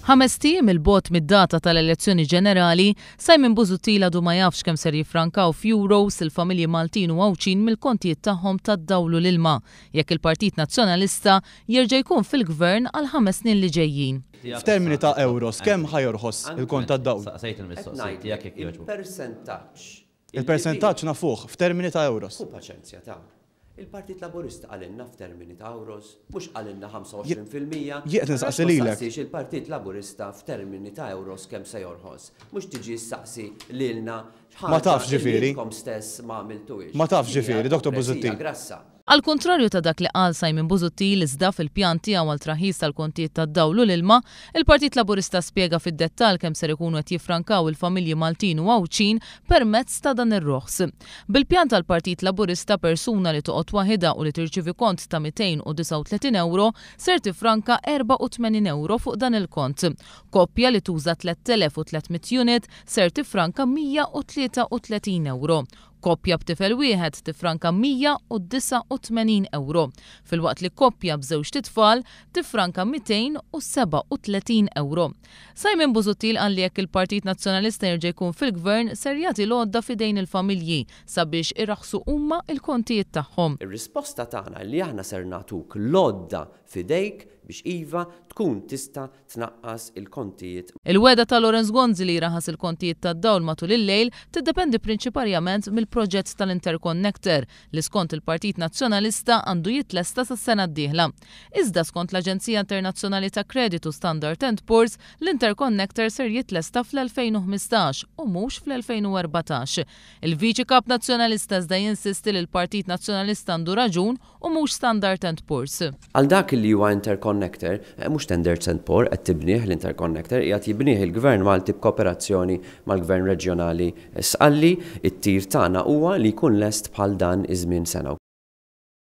5 tiem il-bot mid-data tal-elezzjoni ġenerali, Simon Busuttil għadu ma jafx kemm ser jiffrankaw f'euros il-familji Maltin u Għawċin mill-kontijiet tagħhom tad-dawlu l-ilma jekk il-Partit Nazzjonalista jerġa' jkun fil-gvern għal 5 snin li ġejjin. F'termini ta' euros, kemm ħajorħos il-kont tad-dawl? Il-persentaġġ nafuh f'termini ta' euros. Paċenzja ta' il-Partit Laburista għalinna f'termini ta' euros, mhux għalinna 25%. Jieqed nistaqsi lilek. Il-Partit Laburista f'termini ta' euros kemm se jorħos. Mhux tiġi staqsi lilna ma tafx ġifieri. Stess ma għamiltuhiex. Ma tafx ġifieri, Dr. Busuttil. Al kontrarju ta' dak li qal Simon Busuttil iżda fil-pjan tiegħu għal traħis tal-kontijiet tad-dawlu l-ilma, il-Partit Laburista spjega fid-dettall kemm ser ikunu qed jiffrankaw il-familji Maltin u Għawċin permezz ta' dan ir-roħs. Bil-pjan tal-Partit Laburista persuna li toqgħod waħedha u li tirċievi kont ta' 239 euro ser tifranka 84 euro fuq dan il-kont. Koppja li tuża 3300 unit ser tifranka 133 euro. Koppja b'tifel wieħed tifranka 189 euro, filwaqt li koppja b'żewġ titfal tifranka 237 euro. Simon Busuttil qal li jekk il-Partit Nazzjonalista jerġa' jkun fil-gvern ser jagħti l-għodda f'idejn il-familji sabiex iraħħsu huma l-kontijiet tagħhom. Ir-risposta tagħna li aħna ser nagħtuk l-għodda f'idejk biex iva tkun tista' tnaqqas il-kontijiet. Il-weda ta' Lorenz Gonzi li raħas il-kontijiet tad-dawl matul il-lejl tiddependi prinċipalment mill-proġett tal-Interconnector li skont il-Partit Nazzjonalista għandu jitlesta sas-sena d-dieħla. Iżda skont l-Aġenzija Internazzjonali ta' Kreditu Standard & Poor's, l-Interconnector ser jitlesta fl-2015 u mhux fl-2014. Il-Viċi Kap Nazzjonalista iżda jinsisti li l-Partit Nazzjonalista għandu raġun u mhux Standard & Poor's. Għal dak li huwa Interconnector, mhux Standard & Poor's qed tibnieh l-Interconnector, qiegħed jibnieh il-Gvern Malti b'kooperazzjoni mal-Gvern Reġjonali Sqalli, it-tir tagħna huwa li jkun lest bħal dan iż-żmien sena.